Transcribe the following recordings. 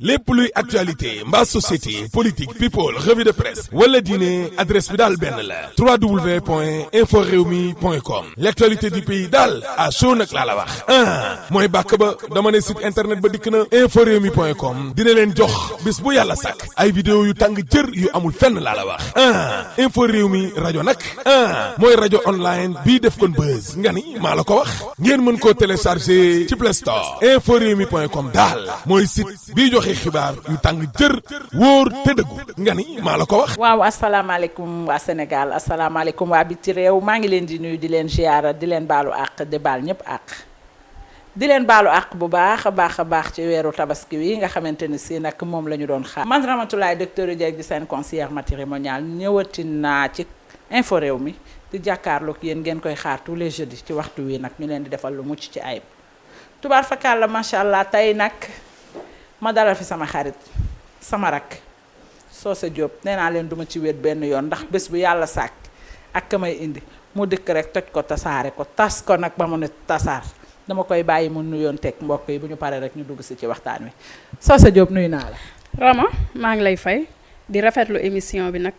lépp luy actualité mbaa société politique people revue de presse wala diine adresse bi daal benn la www.inforewmi.com l'actualité du pays daal à chaud nag laa la wax mooy bàkk ba dama ne site internet ba dikk na inforewmi.com dina leen jox bis bu yàlla sàkk ay vidéo yu tàng jër yu amul fenn laa la wax Inforewmi rajo nag mooy rajo online bii def kon buzz nga ni maa la ko wax ngeen mën koo télécharger ci Play Store inforewmi.com daal mooy site bii joxe xibaar yu tàng jër wóor te dëggu nga ni maa la ko wax. waaw asalaamaaleykum waa Sénégal asalaamaaleykum waa biti réew maa ngi leen di nuyu di leen ziyaara di leen baalu àq di baal ñëpp àq di leen baalu àq bu baax a baax ci weeru tabaski wi nga xamante ni si nag moom la ñu doon xaar. man Ramatoulaye docteur Dieg di seen conseillère matrimoniale ñëwati naa ci Inforewmi di jàkkaarloog yéen ngeen koy xaar tous les jeudis ci waxtu wi nag ñu leen di defal lu mucc ci ayib tubaar fakàlla macha allah tey nag. ma dalal fi sama xarit sama rak Socé Diop nee naa leen duma ci wéet benn yoon ndax bés bu yàlla sàkk ak ka may indi mu dëkk rek toj ko tasaare ko tas ko nag ba mu ne tasaar dama koy bàyyi mu nuyoon teg mbokk yi bu ñu paree rek ñu dugg si ci waxtaan wi Socé Diop nuyu naa la. Rama maa ngi lay fay di rafetlu émission bi nag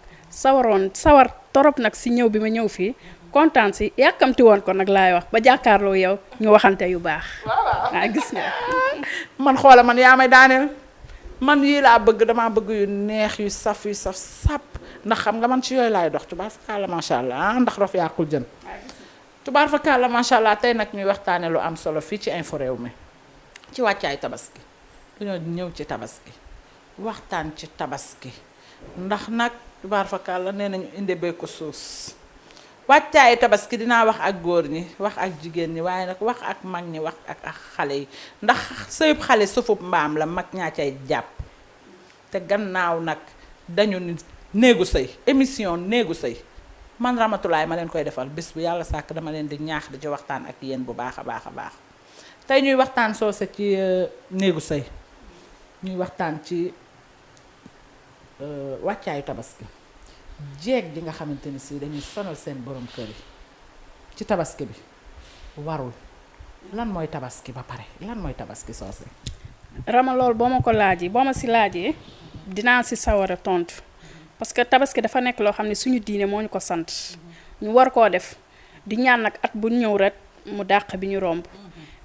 sawar torop nag si ñëw bi ma ñëw fii kontaan si yàkkamti woon ko nag laay wax ba jàkkaarloo yow ñu waxante yu baax. waaw gis nga. man xoola man yaa may daaneel man yii laa bëgg damaa bëgg yu neex yu saf sàpp ndax xam nga man ci yooyu laay dox tubaar fakàlla macha allah ndax rof yàqul jën. tubaar fakàlla macha allah tey nag ñuy waxtaane lu am solo fii ci Inforewmi ci wàccaay tabaski dañoo ñëw ci tabaski waxtaan ci tabaski ndax nag tubaar fakàlla nee nañu inde bee ko suus. wàccaayu tabaski dinaa wax ak góor ñi wax ak jigéen ñi waaye nag wax ak mag ñi wax ak xale yi ndax sëyub xale sufub mbaam la mag ñaa cay jàpp te gannaaw nag dañu ni néegu sëy émission néegu sëy man Ramatoulaye ma leen koy defal bés bu yàlla sàkk dama leen di ñaax di ci waxtaan ak yéen bu baax a baax tey ñuy waxtaan Socé ci néegu sëy ñuy waxtaan ci wàccaayu tabaski jeeg ji nga xamante ni si dañuy sonal seen borom kër yi ci tabaski bi warul lan mooy tabaski ba pare lan mooy tabaski Socé. Rama loolu boo ma ko laajee boo ma si laajee dinaa si sawar a tontu parce que tabaski dafa nekk loo xam ne suñu diine moo ñu ko sant ñu war koo def di ñaan nag at bu ñëw rek mu dàq bi ñu romb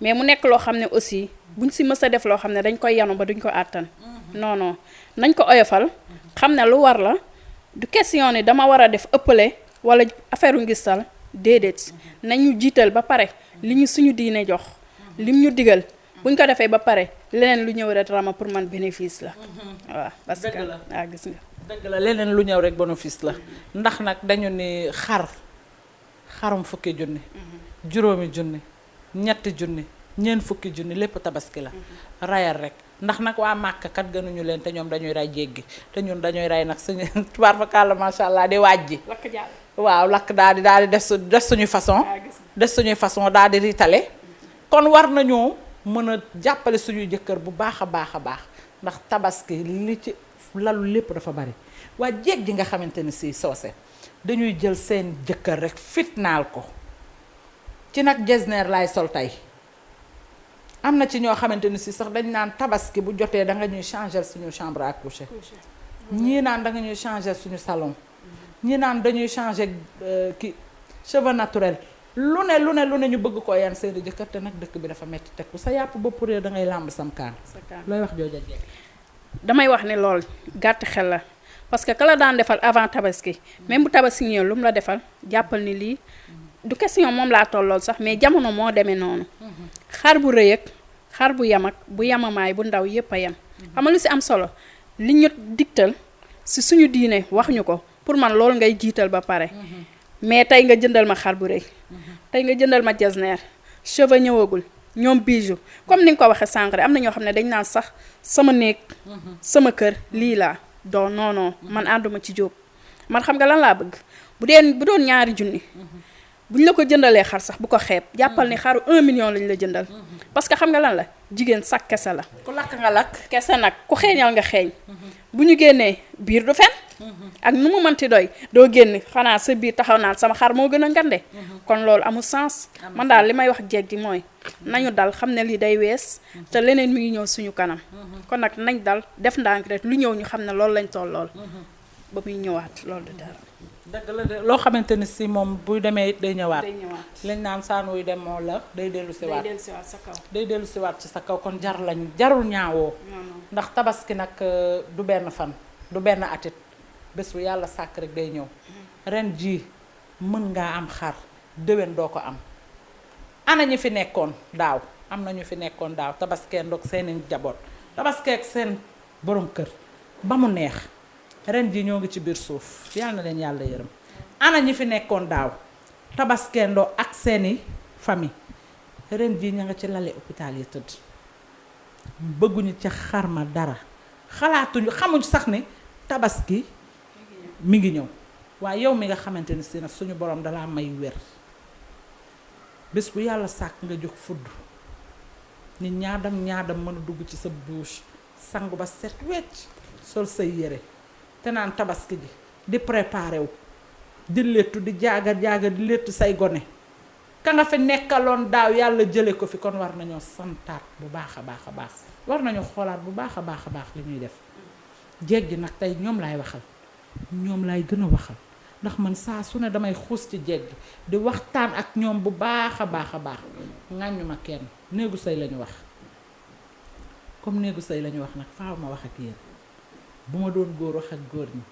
mais mu nekk loo xam ne aussi buñ si mës a def loo xam ne dañ koy yanu ba duñ ko àttan non nañ ko oyofal xam ne lu war la. du question ni dama war a def ëppale wala affaire ngistal déedéet nañu jiital ba pare li ñu suñu diine jox lim ñu digal buñ ko defee ba pare leneen lu ñëw rek Rama pour man bénéfice la waaw parce que waaw gis nga dëgg la leneen lu ñëw rek bénéfice la ndax nag dañu ni xarum fukki junni juróomi junni ñetti junni ñeent fukki junni lépp tabaski la rayal rek ndax nag waa Màkka kat gënuñu leen te ñoom dañuy ray jéggi te ñun dañuy ray nag suñu tubaar fa kàlla macha allah di wàjji waaw lakk daal di des suñuy façon daal di ritale kon war nañoo mën a jàppale suñuy jëkkër bu baax a baax ndax tabaski li ci lalu lépp dafa bari waa jéeg ji nga xamante ni si Socé dañuy jël seen jëkkër rek fitnaal ko ci nag jesner laay sol tey am na ci ñoo xamante ni si sax dañ naan tabaski bu jotee da nga ñuy changer suñu chambre à coucher ñii naan da nga ñuy changer suñu salon ñii naan dañuy changer cheveux naturel lu ne ñu bëgg koo yan seeni jëkkër te nag dëkk bi dafa metti teg ku sa yàpp bopp réer da ngay làmb sam kaan looy wax jooja jeeg damay wax ne lool gàtt xel la parce que ka la daan defal avant tabaski même bu tabaski ñëw lu mu la defal jàppal ni lii du question moom laa tollool sax mais jamono moo demee noonu xar bu rëy ak xar bu yam ak bu yamamaay bu ndaw yépp a yem xam nga lu si am solo li ñu digtal si suñu diine wax ñu ko pour man loolu ngay jiital ba pare mais tey nga jëndal ma xar bu rëy tey nga jëndal ma jesner cheveux ñëwagul ñoom bijou comme ni nga ko waxee sànq am na ñoo xam ne dañ naan sax sama néeg sama kër lii laa non man ànduma ci jóob man xam nga lan laa bëgg bu doon ñaari junni buñ la ko jëndalee xar sax bu ko xeeb jàppal ni xaru 1 million lañ la jëndal parce que xam nga lan la jigéen sax kese la ku lakk nga lakk kese nag ku xeeñal nga xeeñ bu ñu génnee biir du fen ak nu mu mënti doy doo génn xanaa sa biir taxaw naan sama xar moo gën a ngande kon loolu amul sens man daal li may wax jeeg ji mooy nañu dal xam ne lii day wees te leneen mi ngi ñëw suñu kanam kon nag nañ dal def ndànk rek lu ñëw ñu xam ne loolu lañ tollool ba muy ñëwaat loolu de dara dëgg la de loo xamante ni si moom buy demee it day ñëwaat day ñëwaat lañ naan saan wuy dem moo la day dellu si waat day dellusiwaat sa kaw day dellu si waat ci sa kaw kon jarul ñaawoo ndax tabaski nag du benn fan du benn atit bés bu yàlla sàkk rek day ñëw ren jii mën ngaa am xar déwén doo ko am ana ñu fi nekkoon daaw am na ñu fi nekkoon daaw tabaskee ndoog seeni njaboot tabaskee ak seen borom kër ba mu neex ren jii ñoo ngi ci biir suuf yàlla na leen yàlla yërëm ana ñi fi nekkoon daaw tabaskee ndoo ak seeni famille ren jii ña nga ci lale hôpital yi tëdd bëgguñu ca xarma dara xalaatuñu xamuñ sax ne tabaski mi ngi ñëw waaye yow mi nga xamante ni si nag suñu borom dalaa may wér bés bu yàlla sàkk nga jóg fudd ni ñaadam mën a dugg ci sa bouche sangu ba set wecc sol say yére te naan tabaski ji di préparé wu di léttu di jaaga di léttu say gone ka nga fi nekkaloon daaw yàlla jële ko fi kon war nañoo santaat bu baax a baax war nañoo xoolaat bu baax a baax li ñuy def jeeg ji nag tey ñoom laay waxal ñoom laay gën a waxal ndax man saa su ne damay xuus ci jeeg gi di waxtaan ak ñoom bu baax a baax ŋàññu ma kenn néegu sëy lañu wax comme néegu sëy lañu wax nag faaw ma wax ak yéen bu ma doon góor wax ak góor ñi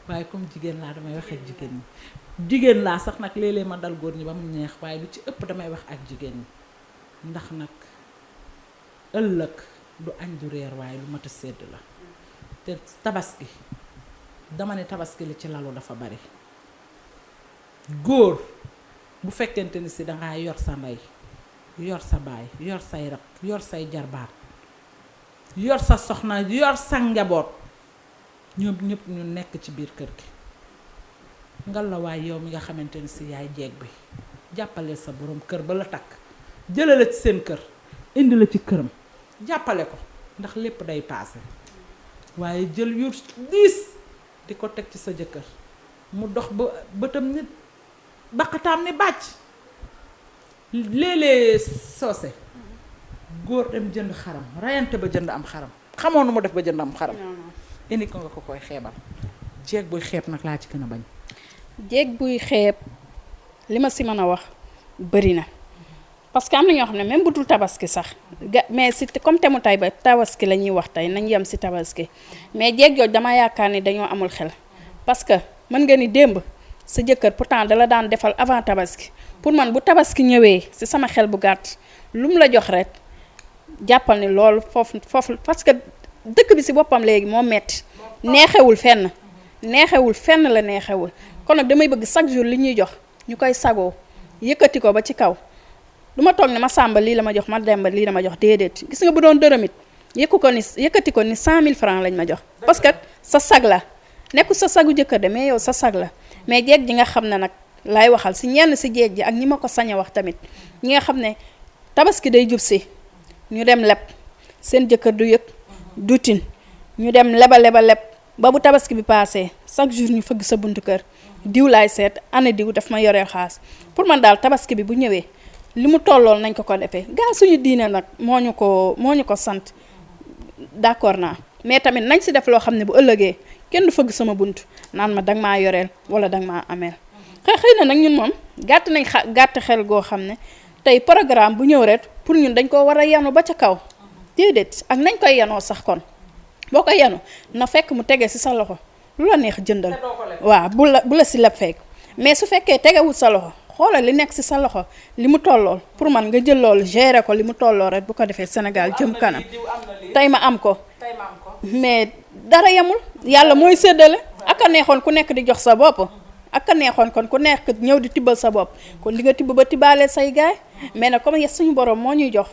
waaye comme jigéen laa damay wax ak jigéen ñi jigéen laa sax nag léeg-léeg ma dal góor ñi ba mu neex waaye lu ci ëpp damay wax ak jigéen ñi ndax nag ëllëg du añ du reer waaye lu mat a sédd la te tabaski dama ne tabaski li ci lalu dafa bari góor bu fekkente ni si dangaa yor sa ndey yor sa baay yor say rak yor say jarbaat yor sa soxna yor sa njaboot ñoom ñëpp ñu nekk ci biir kër gi ngal la waaye yow mi nga xamante ni si yaay jeeg bi jàppale sa borom kër ba la takk jële la ci seen kër indi la ci këram jàppale ko ndax lépp day paase waaye jël yu diis di ko teg ci sa jëkkër mu dox ba bëtam nit baqataam ni bàcc léeg-léeg soose góor dem jënd xaram rayante ba jënd am xaram xamoon nu mu def ba jënd am xaram indi ko nga ko koy xeebal jeeg buy xeeb nag laa ci gën a bañ jéeg buy xeeb li ma si mën a wax bëri na parce que am na ñoo xam ne même bu dul tabaski sax mais si comme te mu tay ba tabaski la ñuy wax tey nañ yem si tabaski mais jéeg jooju dama yaakaar ni dañoo amul xel parce que mën nga ni démb sa jëkkër pourtant dala daan defal avant tabaski pour man bu tabaski ñëwee si sama xel bu gàtt lu mu la jox rek jàppal ni loolu foofu parce que dëkk bi si boppam léegi moo metti neexewul fenn la neexewul kon nag damay bëgg chaque jour li ñuy jox ñu koy sagoo yëkkati ko ba ci kaw du ma toog ne ma sàmba lii la ma jox ma demba lii la ma jox déedéet gis nga bu doon dërëmit yëkkati ko ni 100 000 francs lañ ma jox parce que sa sag la nekkul sa sagu jëkkër de mais yow sa sag la mais jeeg ji nga xam ne nag laay waxal si ñenn si jeeg ji ak ñi ma ko sañ a wax tamit ñi nga xam ne tabaski day jub si ñu dem leb seen jëkkër du yëg dutin ñu dem leba leb ba bu tabaski bi paasee chaque jour ñu fëgg sa buntu kër diw laay seet ana diw daf ma yoreel xaas pour man daal tabaski bi bu ñëwee li mu tollool nañ ko defee gaa suñu diine nag moo ñu ko sant d'accord naa mais tamit nañ si def loo xam ne bu ëllëgee kenn du fëgg sama bunt naan ma danga maa yoreel wala danga maa ameel xëy na nag ñun moom gàtt xel goo xam ne tey programme bu ñëw rek pour ñun dañ ko war a yanu ba ca kaw déedéet ak nañ koy yanoo sax kon boo ko yanu na fekk mu tege si sa loxo lu la neex jëndal waaw bu la si leb fekk mais su fekkee tegewul sa loxo xoolal li nekk si sa loxo li mu tollool pour man nga jël loolu gérer ko li mu tolloo rek bu ko defee Sénégal jëm kanam tey ma am ko mais dara yemul yàlla mooy séddale ak a neexoon ku nekk di jox sa bopp ak a neexoon kon ku nekk ñëw di tibbal sa bopp kon di nga tibb ba tibbaale say gaay mais nag comme suñu borom moo ñuy jox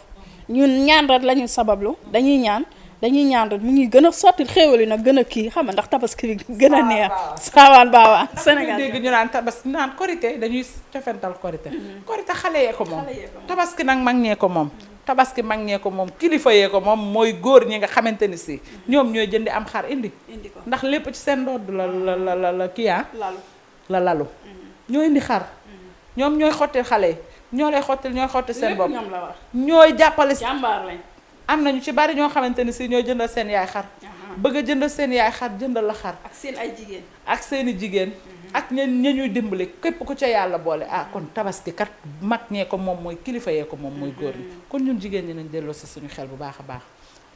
ñun ñaan rek la ñuy sabablu dañuy ñaan rek mu ngi gën a sotti xéewal yi nag gën a kii xam nga ndax tabaski bi gën a neex saawaan baawaan Sénégal dégg ñu naan tabaski naan korité dañuy cofental korité korité xale yee ko moom tabaski nag mag ñee ko moom tabaski mag ñee ko moom kilifa yee ko moom mooy góor ñi nga xamante ni si ñoom ñooy jëndi am xar indi ko ndax lépp ci seen ndodd la kii lalu la lalu ñoo indi xar ñoom ñooy xottil xale yi ñoo lay xottil ñooy xottil seen bopp ñoom la war ñooy jàppale jàmbaar lañ am nañu ci bari ñoo xamante ni si ñooy jëndal seen yaay xar bëgg a jëndal seen yaay xar jëndal la xar ak seen ay jigéen ak seeni jigéen ak ña ñuy dimbali képp ku ca yàlla boole kon tabaski kat mag ñee ko moom mooy kilifa yee ko moom mooy góor ñi kon ñun jigéen ñi nañ delloo si suñu xel bu baax a baax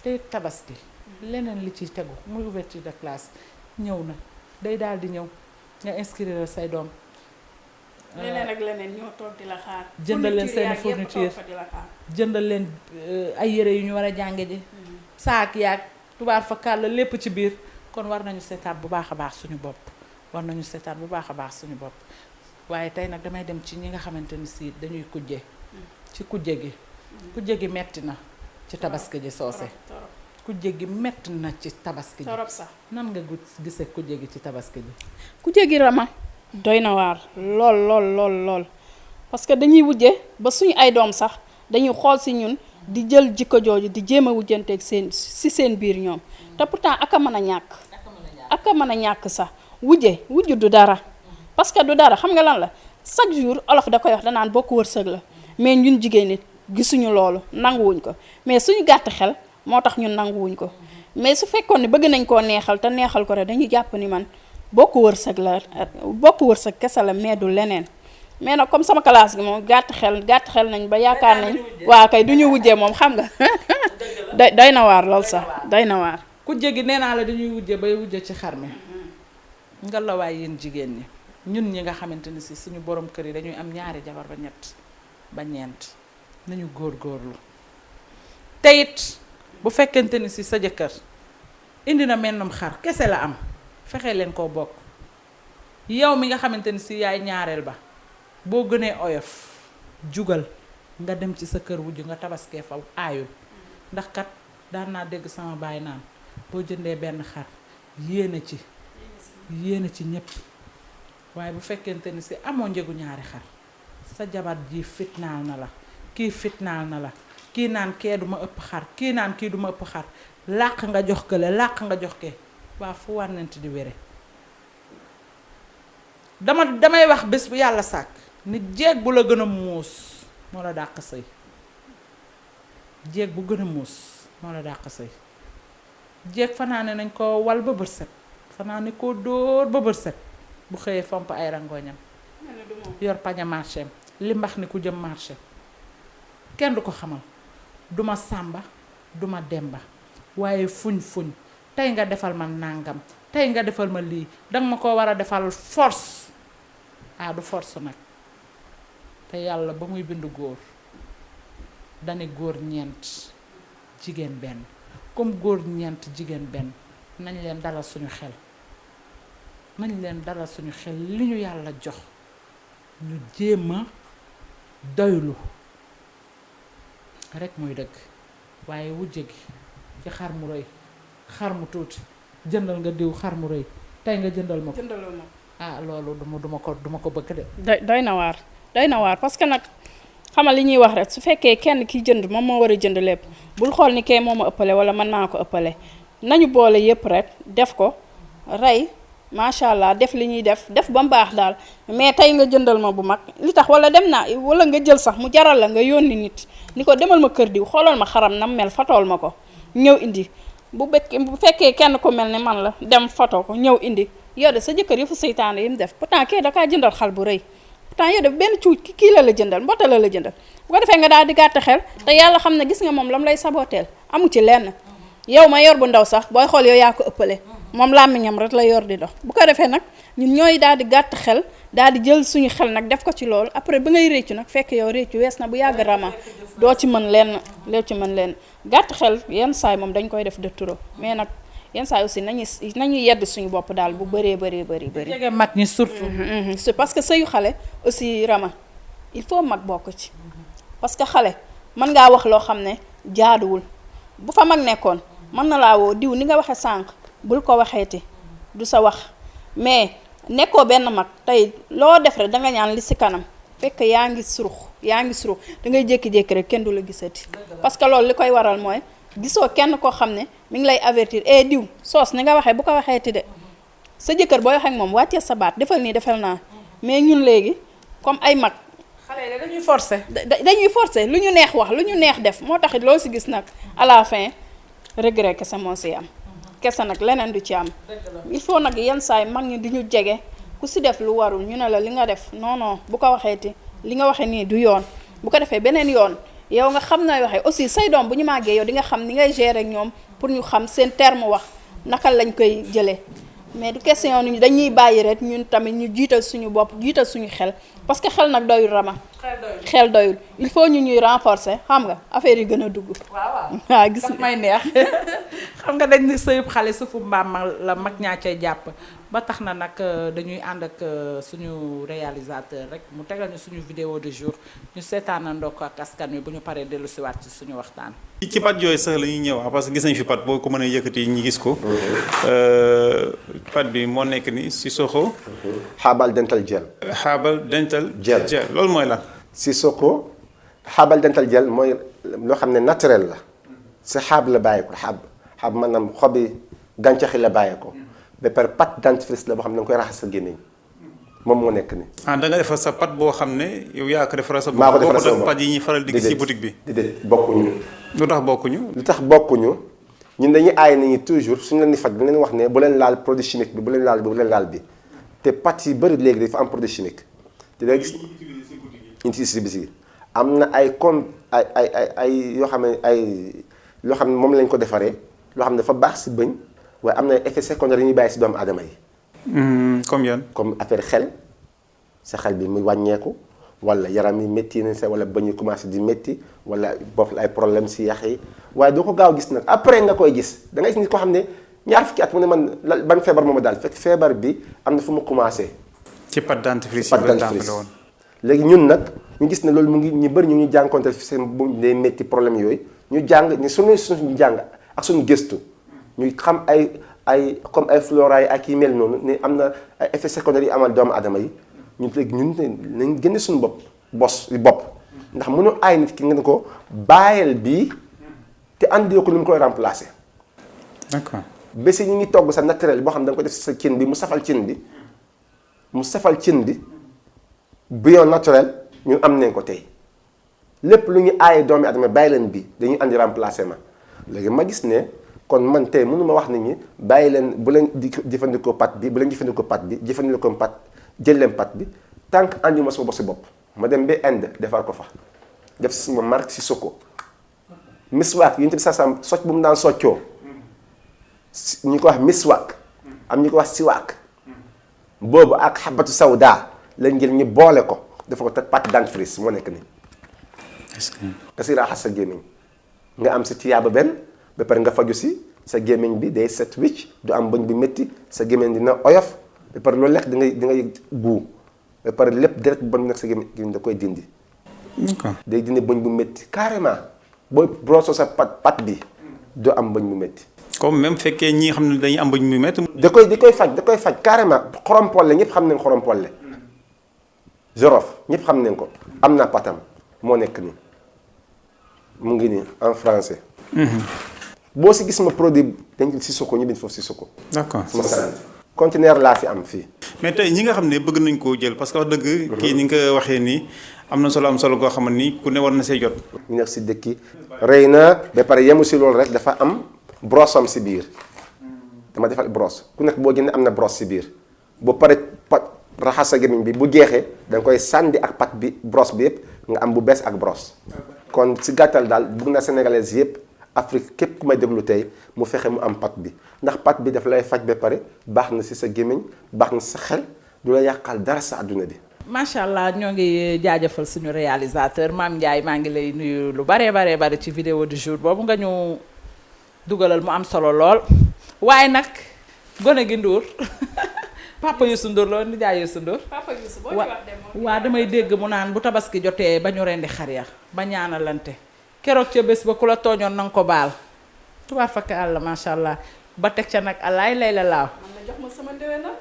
te tabaski leneen li ciy tegu muy ouverture de classe ñëw na day daal di ñëw nga inscrire say doom leneen ak leneen ñoo toog di la xaar jëndal leen seen fourniture jëndal leen ay yére yu ñu war a jànge ji saak yaag tubaar fa kàll lépp ci biir kon war nañu seetaat bu baax a baax suñu bopp war nañu seetaat bu baax a baax suñu bopp waaye tey nag damay dem ci ñi nga xamante ni si dañuy kujje ci kujje gi metti na ci tabaski ji soose kujje gi metti na ci tabaski ji torop sax nan nga gisee kujje gi ci tabaski ji kujje gi Rama doy na waar lool parce que dañuy wujje ba suñu ay doom sax dañuy xool si ñun di jël jikko jooju di jéem a wujjanteeg seen biir ñoom te pourtant aka mën a ñàkk sax wujju du dara parce que du dara xam nga lan la chaque jour olof da koy wax danaan bokk wërsëg la mais ñun jigéen nit gisuñu loolu nanguwuñ ko mais suñu gàtt xel moo tax ñun nanguwuñ ko mais su fekkoon ne bëgg nañ koo neexal te neexal ko rek dañuy jàpp ni man bokk wërsëg kese la mais du leneen mais nag comme sama classe gi moom gàtt xel nañ ba yaakaar nañ waa kay du ñu wujjee moom xam nga doy na waar lool sax doy na waar kujje gi nee naa la dañuy wujje bay wujje ci xar mi nga la waay yéen jigéen ñi ñun ñi nga xamante ni si suñu borom kër yi dañuy am ñaari jabar ba ñett ba ñeent nañu góorgóorlu te it bu fekkente ni si sa jëkkër indi na mennum xar kese la am fexe leen koo bokk yow mi nga xamante ni si yaay ñaareel ba boo gënee oyof jugal nga dem ci sa kër wujj nga tabaskee fa aayul ndax kat daan naa dégg sama baay naan boo jëndee benn xar yéene ci ñépp waaye bu fekkente ni si amoo njëgu ñaari xar sa jabar ji fitnaal na la kii fitnaal na la kii naan kee duma ëpp xar kii naan kii duma ëpp xar làq nga jox kële làq nga jox kee waa fu wànnent di wére damay wax bés bu yàlla sàkk ni jeeg bu la gën a muus moo la dàq sëy jeeg bu gën a muus moo la dàq sëy jeeg fanaane nañ ko wal ba bët set fanaane koo dóor ba bët set bu xëyee fomp ay rangoñam yor paña marché li mbax ni ku jëm marché kenn du ko xamal duma sàmba duma demba waaye fuñ tey nga defal ma nàngam tey nga defal ma lii danga ma ko war a defal force du force nag te yàlla ba muy bind góor dane góor ñeent jigéen benn comme góor ñeent jigéen benn nañ leen dalal suñu xel li ñu yàlla jox ñu jéem a doylu rek mooy dëgg waaye wujje gi ci xar mu rëy xar mu tuuti jëndal nga diw xar mu rëy tey nga jëndal ma ko loolu duma ko bëgg de doy na waar parce que nag xamal li ñuy wax rek su fekkee kenn ki jënd moom moo war a jënd lépp bul xool ni kay moo ma ëppale wala man maa ko ëppale nañu boole yépp rek def ko rey macha allah def li ñuy def ba mu baax daal mais tey nga jëndal ma bu mag li tax wala dem naa wala nga jël sax mu jaral la nga yónni nit ni ko demal ma kër diw xoolal ma xaram nam mel fotool ma ko ñëw indi bu fekkee kenn ko mel ni man la dem foto ko ñëw indi yow de sa jëkkër yëfu seytaane yi mu def pourtant kii da kaa jëndal xal bu rëy pourtant yow de benn cuuj kii la jëndal mbota la jëndal bu ko defee nga daal di gàtt xel te yàlla xam ne gis nga moom lam lay saboteel amu ci lenn yow ma yor bu ndaw sax booy xool yow yaa ko ëppale moom làmmiñam rek la yor di dox bu ko defee nag ñun ñooy daal di gàtt xel daal di jël suñu xel nag def ko ci loolu après ba ngay réccu nag fekk yow réccu wees na bu yàgg Rama doo ci mën lenn gàtt xel yenn saay moom dañ koy def de trop mais nag yenn saay aussi nañu yedd suñu bopp daal bu bëree jege mag ñi surtout c'est parce que sëyu xale aussi Rama il faut mag bokk ci parce que xale mën ngaa wax loo xam ne jaaduwul bu fa mag nekkoon mën na laa woo diw ni nga waxe sànq bul ko waxeeti du sa wax mais nekkoo benn mag tey loo def rek danga ñaan li si kanam fekk yaa ngi surux da ngay jékki-jékki rek kenn du la gisati parce que loolu li koy waral mooy gisoo kenn koo xam ne mi ngi lay avertir diw soos ni nga waxee bu ko waxee ti de sa jëkkër booy wax ak moom wàccee sa baat defal nii defal naa mais ñun léegi comme ay mag xale yi dañuy forcer. dañuy forcer lu ñu neex wax lu ñu neex def moo taxit loo si gis nag à la fin regret kese moo si am kese nag leneen du ci am il faut nag yenn saa yi mag ñi di ñu jege ku si def lu warul ñu ne la li nga def non bu ko waxeeti li nga waxee nii du yoon bu ko defee beneen yoon yow nga xam nooy waxee aussi say doom bu ñu màggee yow di nga xam ni ngay gérer ak ñoom pour ñu xam seen terme wax naka lañ koy jëlee mais du question ni dañuy bàyyi rek ñun tamit ñu jiital suñu bopp jiital suñu xel parce que xel nag doyul Rama. xel doyul il faut ñu ñuy renforcer xam nga affaire yi gën a dugg. waaw gis may neex xam nga dañ ni sëyub xale suufu mbaam la mag ñaa cay jàpp ba tax na nag dañuy ànd ak suñu réalisateur rek mu tegal ñu suñu vidéo de jour ñu seetaanandoo ko ak askan wi bu ñu paree dellu si waat ci suñu waxtaan. ci pat yooyu sax la ñuy ñëw parce que gis nañ fi pat boo ko mën a yëkkati ñi gis ko. pat bi moo nekk ni Sissoko. Herbal dental gel. Herbal dental gel loolu mooy lan. Sissoko Herbal dental gel mooy loo xam ne naturel la si xaab la bàyyi ko xaab maanaam xobi gàncax yi la bàyyi ko ba pare pâte dentifrice la boo xam ne da nga koy raxas sa gémmiñ moom moo nekk ni da nga defar sa pat boo xam ne yow yaa ko defaral sa bopp. maa ko defaral sa bopp pat yi ñuy faral di gis ci boutique bi. déedéet bokkuñu. lu tax bokkuñu. lu tax bokkuñu ñun dañuy aay nit ñi toujours suñu leen di faj bu leen wax ne bu leen laal produit chimique bi bu leen laal bi bu leen laal bi te pat yi bëri léegi dafa am produit chimique te da gis utilisé bi si am na ay comme ay yoo xam ne loo xam ne moom lañ ko defaree loo xam ne dafa baax si bëñ waaye am na effet secondaire yi ñuy bàyyi si doomu aadama yi. comme yan. comme affaire xel sa xel bi muy wàññeeku wala yaram yi métti na sa wala bëñ yi commencé di métti wala bopp ay problème si yax yi waaye doo ko gaaw gis nag après nga koy gis da ngay gis nit koo xam ne ñaar fukki at mu ne man ban feebar moo ma daal fekk feebar bi am na fu mu commencé. ci pâte dentifrice pâte dentifrice léegi ñun nag ñu gis ne loolu mu ngi ñu bëri ñu ngi jànkonteel fi seen bu day métti problème yooyu ñu jàng ni suñu jàng ak suñu gëstu ñu xam ay comme ay flora yi ak yi mel noonu ne am na ay effets secondaires yi amal doomu adama yi ñun léegi ñun nañ génne suñu bopp ndax mënoo aay nit ki nga ne ko bàyyil bii te andi ko lu mu koy remplacer. d'accord bés yi ñu ngi togg sa naturel boo xam ne da nga ko def sa cin bi mu safal cin bi bouillon naturel ñun am nañ ko tey lépp lu ñu aaye doomi adama bàyyi leen bi dañuy andi remplacement léegi ma gis ne kon man tey mënuma wax nit ñi bàyyi leen bu leen di jëfandikoo pat bi bu leen jëfandikoo pat bi jëfandikoo pat jël leen pat bi tant que andi ma sama bopp si bopp ma dem ba Inde defar ko fa def si sama marque Sissoko miswaak yi ñu tamit sasam socc bu mu daan soccoo ñu ko wax miswaak am ñu ko wax siwaak boobu ak xabatu sawda lañ jël ñu boole ko dafa ko pâte dentifrice moo nekk nii. est-ce que. nga si raxas sa gémmiñ nga am si tiyaaba benn ba pare nga faju si sa gémmiñ bi day set wicc du am bëñ bi métti sa gémmiñ dina oyof ba pare loolu lekk di nga yëg guu ba pare lépp direct bu bon nag sa gémmiñ da koy dindi. d'accord day dindi bëñ bu métti carrément booy broso sa pat bi doo am bëñ bu métti. comme même fekkee ñi xam ne dañuy am bëñ bu métti. da koy faj carrément xorompolle ñëpp xam nañ xorompolle Jorof ñëpp xam nañ ko am naa patam moo nekk nii mu ngi nii en français. boo si gis ma produit dañ ko Sissoko ñu bind foofu Sissoko. d'accord sama sant conteneur laa fi am fii. mais tey ñi nga xam ne bëgg nañ koo jël parce que wax dëgg. kii ni nga ko waxee nii am na solo koo xam ni ku ne war na see jot. ñu nekk si dëkk yi rëy na ba pare yemu si loolu rek dafa am brosse am si biir dama defal brosse ku nekk boo jëndee am na brosse si biir bu pare raxas sa gémmiñ bi bu jeexee da nga koy sànni ak pat bi brosse bi yëpp nga am bu bees ak brosse. kon si gàttal daal bëgg na sénégalais yëpp Afrique képp ku may déglu tey mu fexe mu am pat bi ndax pat bi daf lay faj ba pare baax na si sa gémmiñ baax na si sa xel du la yàqal dara sa adduna bi. macha allah ñoo ngi jaajëfal suñu réalisateur Mame Ndiaye maa ngi lay nuyu lu bare ci vidéo du jour boobu nga ñu dugalal mu am solo lool waaye nag gone gi Ndour papa Youssou Ndour la ni jaay Youssou Ndour. papa Youssou boo ci wax de waa damay dégg mu naan bu tabaski jotee ba ñu rendi xar ya ba ñaanalante keroog ca bés ba ku la tooñoon na nga ko baal tubaar fakk àlla macha allah ba teg ca nag alaay lay la laaw. man na jox ma sama ndéwénal.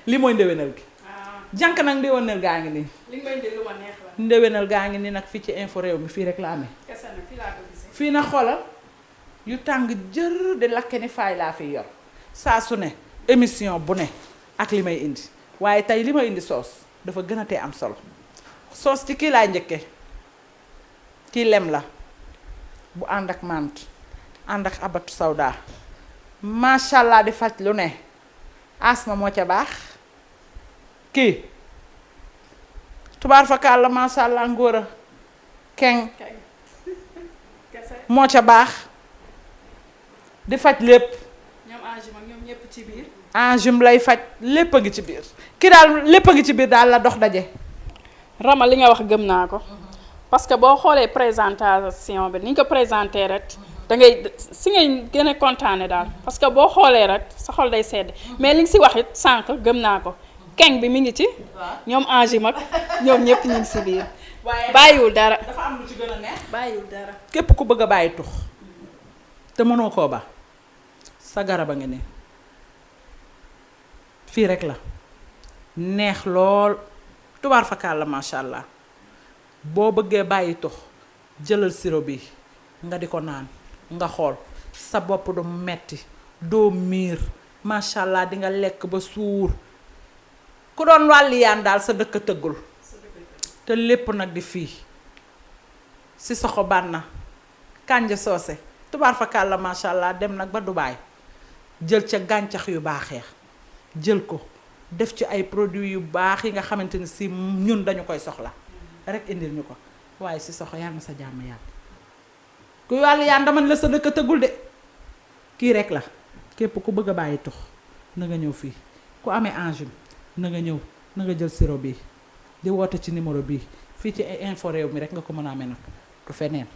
li mooy ndéwénal gi. jànk nag ndéwénal gaa ngi nii. li nga indi lu ma neex la. ndéwénal gaa ngi nii nag fii ci info réew mi fii rek la amee. kese na fii laa ko gisee. fii na xoolal yu tàng jër di lakke ni faay laa fiy yor saa su ne émission bu ne ak li may indi waaye tey li ma indi soos dafa gën a tee am solo soos ci kii laay njëkke kii lem la bu ànd ak mant ànd ak abatu sawda macha allah di faj lu ne asma moo ca baax kii tubaar fakal la macha allah ngóor a keng kese moo ca baax di faj lépp ñoom Ange ak ñoom ñëpp ci biir. enjum lay faj lépp a ngi ci biir ki daal lépp a ngi ci biir daal la dox daje. Rama li nga wax gëm naa ko parce que boo xoolee présentation bi ni ñu ko présenté rek da ngay si ngay gën a kontaane daal parce que boo xoolee rek sa xol day sedd mais li nga si wax it sànq gëm naa ko keng bi mi ngi ci ñoom Ange mag ñoom ñëpp ñu ngi si biir bàyyiwul dara dafa am lu ci gën a neex. bàyyiwul dara képp ku bëgg a bàyyi tux te mënoo koo ba sa garab a ngi ne fii rek la neex lool tubaar fakkaal la macha allah boo bëggee bàyyi tux jëlal sirop bi nga di ko naan nga xool sa bopp du metti doo miir macha allah di nga lekk ba suur ku doon wàlliyaan daal sa dëkk tëggul te lépp nag di fii si soxo bànna kànja soose tubaar fakkaal la macha allah dem nag ba Dubaay jël ca gàncax yu baaxee jël ko def ci ay produits yu baax yi nga xamante ni si ñun dañu koy soxla rek indil ñu ko waaye si soxo yàlla na sa jàmm yàlla ku wàllu yaan dama la sa dëkk tëggul de kii rek la képp ku bëgg a bàyyi tux na nga ñëw fii ku amee angine na nga ñëw na nga jël sirop bii di woote ci numéro bii fii ci info réew mi rek nga ko mën a amee nag du feneen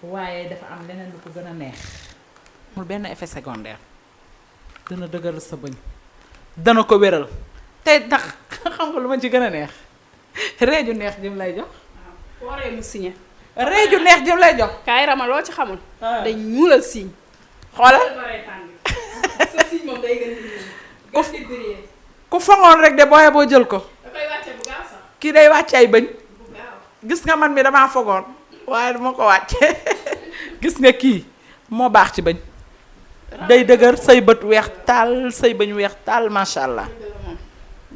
waaye dafa am leneen lu ko gën a neex mul benn effet secondaire dana dëgëral sa bëñ dana ko wéral tey ndax xam nga lu ma ci gën a neex reeju neex jëm lay jox waree mu signé reeju neex jëm lay jox kaay Rama loo ci xamul day ñuulal signe xoolal sa signe moom day gën di briller ku fangoon rek de booye boo jël ko da koy wàcce bu gaaw sax kii day wàcce ay bëñ bu gaaw gis nga man mi damaa fogoon waaye duma ko wàcce gis nga kii moo baax ci bëñ day dëgër say bët weex taal say bëñ weex taal macha allah dëgg la moom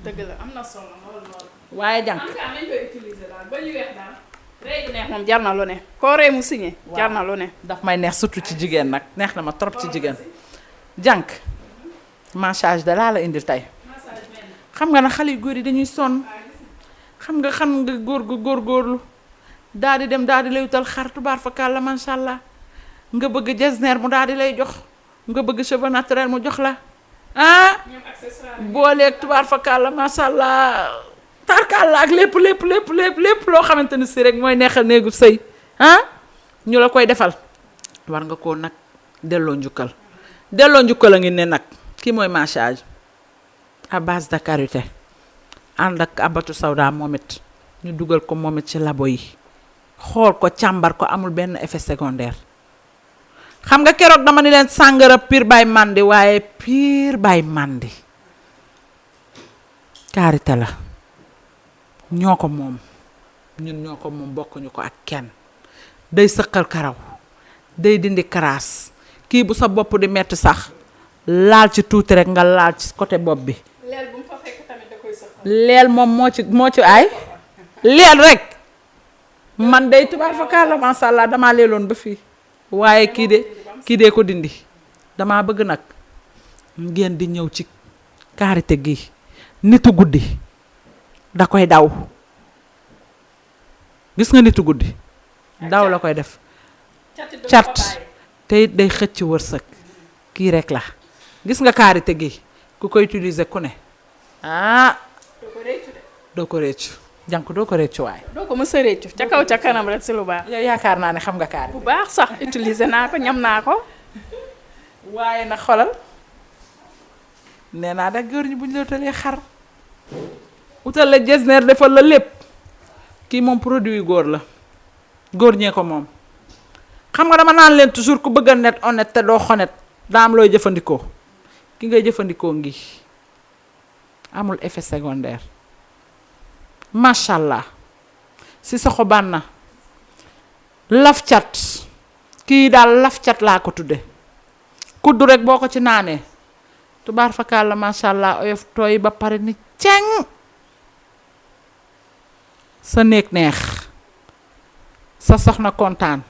dëgg la am na solo lool waaye jànk en tout cas nañ koy utiliser daal ba ñu weex daal reeju neex moom jar na lu ne koo ree mu signé jar na lu ne daf may neex surtout ci jigéen nag neex na ma trop ci jigéen jànk massage da laa la indil tey xam nga nag xale yu góor yi dañuy sonn xam nga góor gu góorgóorlu daal di dem daal di lay wutal xar tubaar fa kàlla macha allah nga bëgg jesner mu daal di lay jox nga bëgg cheveux naturel mu jox la ah booleeg tubaar fa kàlla macha allah tarkalla ak lépp loo xamante ni si rek mooy neexal néegu sëy ah ñu la koy defal war nga koo nag delloo njukkal a ngi ne nag kii mooy massage à base de karité ànd ak abatu sawda moom it ñu dugal ko moom it ci labo yi xool ko càmbar ko amul benn effet secondaire xam nga keroog dama ni leen sàngara pire bay màndi waaye pire bay màndi karité la ñoo ko moom ñun ñoo ko moom bokkuñu ko ak kenn day sëqal karaw day dindi karaas kii bu sa bopp di metti sax laal ci tuuti rek nga laal ci côté bopp bi leel bu mu fa fekk tamit da koy sëqal leel moom moo ci ay leel rek man day tubaar fa kaala masha Allah damaa leeloon ba fii waaye kii de ko dindi damaa bëgg nag ngeen di ñëw ci karité gi nitu guddi da koy daw gis nga nitu guddi daw la koy def cat te it day xëcc wërsëg kii rek la gis nga karité gi ku koy utiliser ku ne doo ko réccu jànk doo ko réccu waaye doo ko mës a réccu ca kaw ca kanam rek si lu baax yow yaakaar naa ne xam nga karité bu baax sax utiliser naa ko ñam naa ko waaye nag xolal nee naa da góor ñi bu ñu la utalee xar utal la jesner defal la lépp kii moom produit góor la góor ñee ko moom xam nga dama naan leen toujours ku bëgg a net honnête te doo honnête daa am looy jëfandikoo ki ngay jëfandikoo ngi amul effet secondaire macha allah Sissoko Banna laf cat kii daal laf cat laa ko tudde kuddu rek boo ko ci naanee tubaar fakal la macha allah oyof tooy ba pare ni ceng sa néeg neex sa soxna kontaan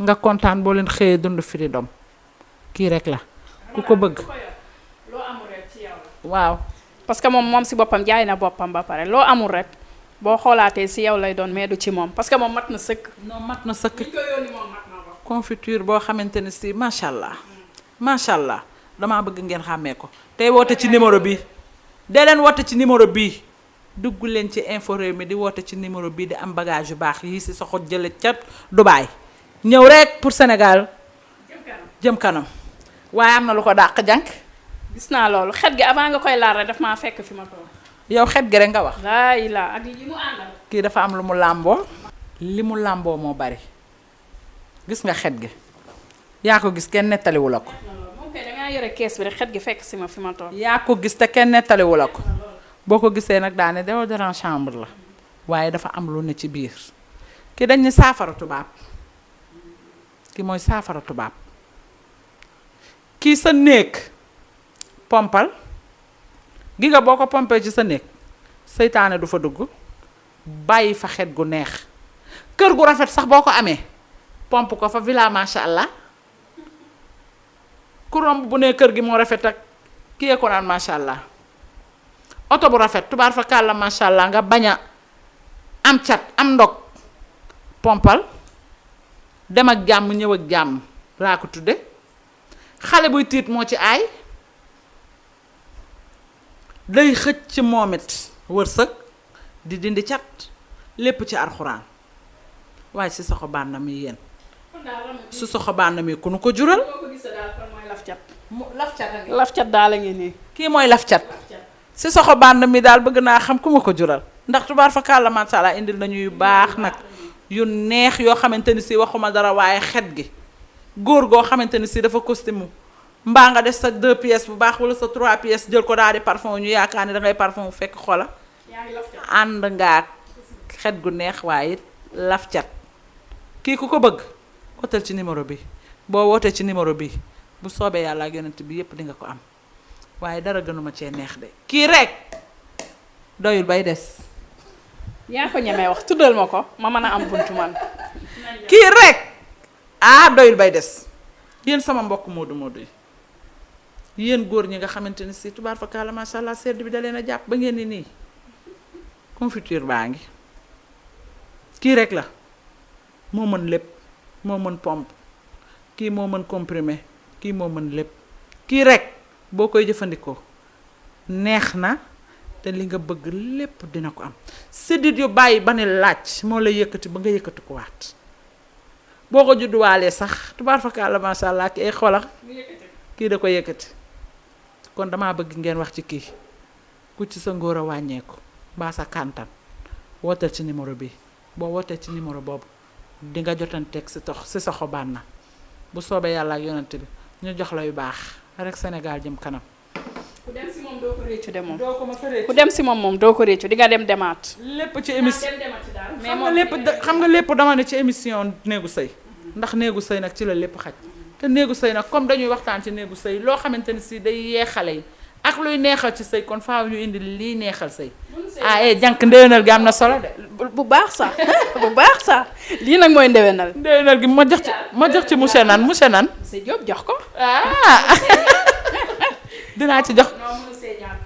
nga kontaan boo leen xëyee dund freedom kii rek la ku ko bëgg loo amul rek ci yow la. waaw parce que moom si boppam jaay na boppam ba pare loo amul rek boo xoolaatee si yow lay doon mais du ci moom parce que moom mat na sëkk. non mat na sëkk li ko yónni moom mat na ko. confiture boo xamante ne si macha allah damaa bëgg ngeen xàmmee ko tey woote ci numéro bi dee leen woote ci numéro bii dugg leen ci info réew mi di woote ci numéro bii di am bagage yu baax yi Sissoko jële ca Dubaay ñëw rek pour Sénégal jëm kanam waaye am na lu ko dàq jànk gis naa loolu xet gi avant nga koy laal rek daf maa fekk fi ma toog. yow xet gi rek nga wax laa ilaa ak yi mu àndal. kii dafa am lu mu làmboo li mu làmboo moo bari gis nga xet gi yaa ko gis kenn nettaliwu la ko moom kay dangaa yore kees bi rek xet gi fekk si ma fi ma toog. yaa ko gis te kenn nettaliwu la ko boo ko gisee nag daane déodorant chambre la waaye dafa am lu ne ci biir ki dañ ne saafara tubaab ki mooy saafara tubaab kii sa néeg pompal gi nga boo ko pompee ci sa néeg seytaane du fa dugg bàyyi fa xet gu neex kër gu rafet sax boo ko amee pomp ko fa villa macha allah ku romb bu ne kër gi moo rafet ak kiyee ko naan macha allah oto bu rafet tubaar fa kàlla macha allah nga bañ a am cat am ndog pompal dem ak jàmm ñëw ak jàmm laa ko tudde xale buy tiit moo ci aay day xëcc ci moom it wërsëg di dindi cat lépp ci alxuraan waaye Sissoko Banna mi yéen Sissoko Banna mi ku nu ko jural boo ko gisee daal kon mooy laf cat. laf cat a ngi laf cat daal a ngi nii. kii mooy laf cat Sissoko Banna mi daal bëgg naa xam ku ma ko jural ndax tubaar fa kàlla macha allah indil nañu yu baax nag yu neex yoo xamante ni si waxuma dara waaye xet gi góor goo xamante ni si dafa costume mbaa nga def sa 2 pièces bu baax wala sa 3 pièces jël ko daal di parfum ñu yaakaar ne dangay parfum fekk xola yaa ngi laf cat. ànd ngaa xet gu neex waaye it laf cat kii ku ko bëgg wooteel ci numéro bi boo wootee ci numéro bi bu soobee yàlla ak yonent bi yépp di nga ko am waaye dara gënuma cee neex de kii rek doyul bay des yaa ko ñemee wax tuddal ma ko ma mën a am buntu man. kii rek doyul bay des yéen sama mbokk moodu yi yéen góor ñi nga xamante ni si tubaar fa kaala macha allah sedd bi da leen a jàpp ba ngeen ni nii confiture baa ngi kii rek la moo mën lépp moo mën pompe kii moo mën comprimé kii moo mën lépp kii rek boo koy jëfandikoo neex na te li nga bëgg lépp dina ko am séddit yu bàyyi ba ne laaj moo lay yëkkati ba nga yëkkati ko waat boo ko judduwaalee sax tubaar fakkaala macha allah ki ay xolax kii da ko yëkkati kon damaa bëgg ngeen wax ci kii ku ci sa ngóor a wàññeeku mbaa sa kàntan wooteel ci numéro bi boo wootee ci numéro boobu di nga jotanteeg Sissoko Banna bu soobee yàlla ak yonent bi ñu jox la yu baax rek Sénégal jëm kanam. ku dem si moom doo ko réccu de moom. doo ko ma fa réccu ku dem si moom doo ko réccu di nga dem demaat. lépp ci émission mais xam nga moom lépp xam nga lépp dama ne ci émission néegu sëy ndax néegu sëy nag ci la lépp xaj te néegu sëy nag comme dañuy waxtaan ci néegu sëy loo xamante ni si day yee xale yi ak luy neexal ci sëy kon faaw ñu indi lii neexal sëy jànk ndéwénal gi am na solo de bu baax sax bu baax sax lii nag mooy ndewenal. ndéwénal gi ma jox ci monsieur nan monsieur Diop jox ko. dinaa ci jox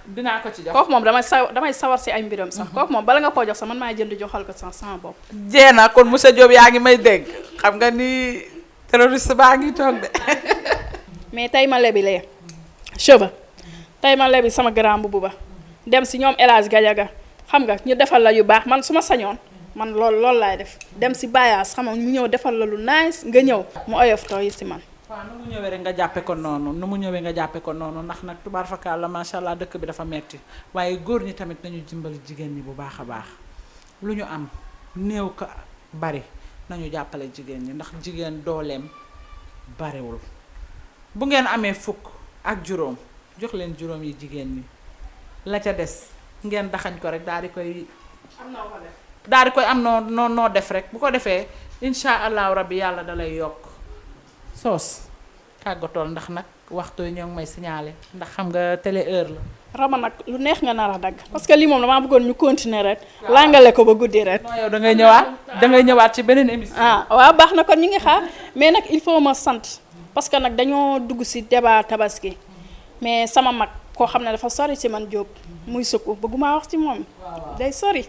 dinaa ko ci jox kooku moom damay sawar si ay mbiram sax kooku moom bala nga koo jox sax man maay jënd joxal ko sax sama bopp. jeena kon monsieur Diop yaa ngi may dégg xam nga ni terroriste baa ngi toog de mais tey ma lebi lee cheveux tey ma lebi sama grand mbubu ba dem si ñoom El Hadj Gadiaga xam nga ñu defal la yu baax man su ma sañoon man loolu laay def dem si bayaas xam nga mu ñëw defal la lu nice nga ñëw mu oyof tooy si man. waaw nu mu ñëwee rek nga jàppe ko noonu ndax nag tubaar fakkaat la macha allah dëkk bi dafa metti waaye góor ñi tamit nañu dimbali jigéen ñi bu baax a baax lu ñu am néew ko bari nañu jàppale jigéen ñi ndax jigéen dooleem bariwul bu ngeen amee fukk ak juróom jox leen juróom yi jigéen ñi la ca des ngeen daxañ ko rek daal di koy daal di koy am noo def rek bu ko defee incha allahu rabbi yàlla da lay yokk soos tàggatool ndax nag waxtu yi ñoo ngi may signalé ndax xam nga télé heure la. Rama nag lu neex nga nar a dagg parce que lii moom damaa bëggoon ñu continuer rek. langale ko ba guddi rek. non yow da ngay ñëwaat ci beneen émission. waaw baax na kon ñu ngi xaar mais nag il faut ma sant parce que nag dañoo dugg ci débat tabaski mais sama mag koo xam ne dafa sori ci man Diop muy sukku bëgguma wax ci moom. day sori.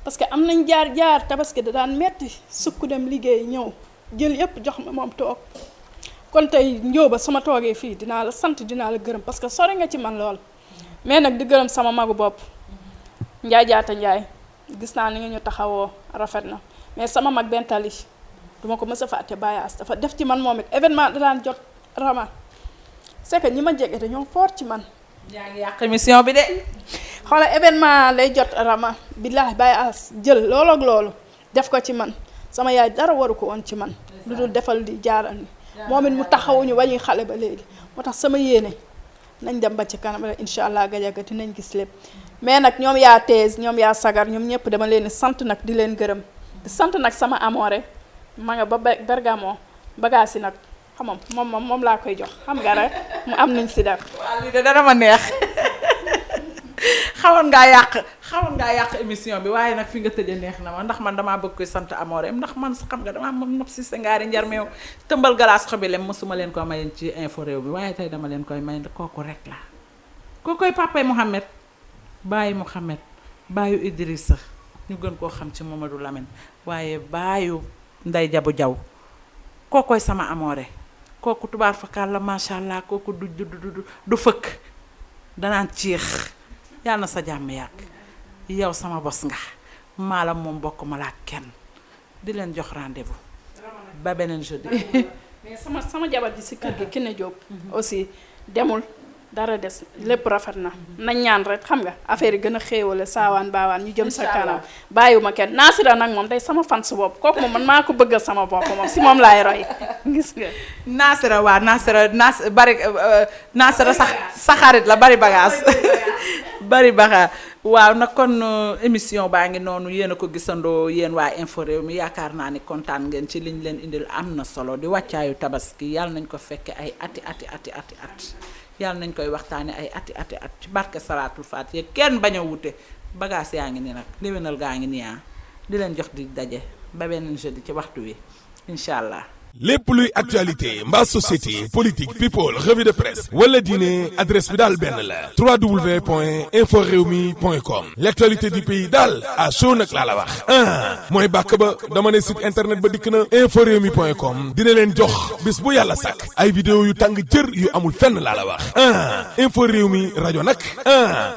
parce que am nañ jaar tabaski da daan metti sukku dem liggéey ñëw jël yépp jox ma moom toog. kon tey njóoba sama toogee fii dinaa la sant dinaa la gërëm parce que sori nga ci man lool mais nag di gërëm sama magu bopp Njaay Jaata Njaay gis naa ni nga ñu taxawoo rafet na mais sama mag bentali duma ko mës a fàtte bayaas dafa def ci man moom it événement da daan jot Rama c'est que ñi ma jege dañoo fort ci man. yaa ngi yàq émission bi de. xoola événement lay jot Rama billaahi bayaas jël loolu ak loolu def ko ci man sama yaay dara waru ko woon ci man lu dul defal di jaaral ni moom it mu taxawuñu ba ñuy xale ba léegi moo tax sama yéene nañ dem ba ci kanam rek incha allah Gadiaga dinañ gis lépp mais nag ñoom yaa tees ñoom yaa sagar ñoom ñëpp dama leen sant nag di leen gërëm di sant nag sama amoore ma nga ba Bergamo bagage yi nag xam nga moom laa koy jox xam nga rek mu am nañ si def. waaw lii de dara ma neex xawoon ngaa yàq émission bi waaye nag fi nga tëjee neex na ma ndax man damaa bëgg koy sant amoore ndax man xam nga damaa moom nopp si sengaari njar meew tëmbal galaas xobi lem mosuma leen ko mayen ci info réew bi waaye tey dama leen koy may kooku rek la kookoy papay Mouhamed baayu Mouhamed baayu Idrissa ñu gën koo xam ci Mamadou Lamine waaye baayu Ndey Jabu Jaw kookoy sama amoore kooku tubaar fakal la macha allah kooku du fëkk danaan ciix yàlla na sa jàmm yàgg yow sama bos nga maalam moom bokk ma laa kenn di leen jox rendez-vous ba beneen jeudi. mais sama jabar ji si kër gi Kiné Diop aussi demul dara des lépp rafet na nañ ñaan rek xam nga affaire yi gën a xéewale saawaan baawaan ñu jëm sa kanam bàyyiwuma kenn Nasira nag moom day sama fan su bopp kooku moom man maa ko bëggal sama bopp moom si moom laay roy gis nga Nasira waa Nasira sa xarit la bari bagage bari baxa waaw nag kon émission baa ngi noonu yéen a ko gisandoo yéen waa info réew mi yaakaar naa ni kontaan ngeen ci liñ leen indil am na solo di wàccaayu tabaski yàlla nañ ko fekke ay ati yàlla nañ koy waxtaane ay ati ci barke salaatul faatiha kenn bañ a wute bagage yaa ngi ni nag léwénal gaa ngi nii di leen jox di daje ba beneen jeudi ci waxtu wi incha allah. lépp luy actualité mbaa société politique people revue de presse wala diine adresse bi daal benn la www.inforewmi.com l'actualité du pays daal à chaud nag laa la wax mooy bàkk ba dama ne site internet ba dikk na inforewmi.com dina leen jox bis bu yàlla sàkk ay vidéo yu tàng jër yu amul fenn laa la wax info réew mi rajo nag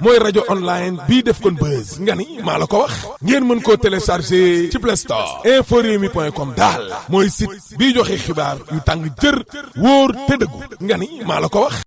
mooy rajo online bii def kon buzz nga ni maa la ko wax ngeen mën koo télécharger ci Play Store inforewmi.com daal mooy site bii joxe xibaar yu tàng jër wóor te dëggu nga ni maa la ko wax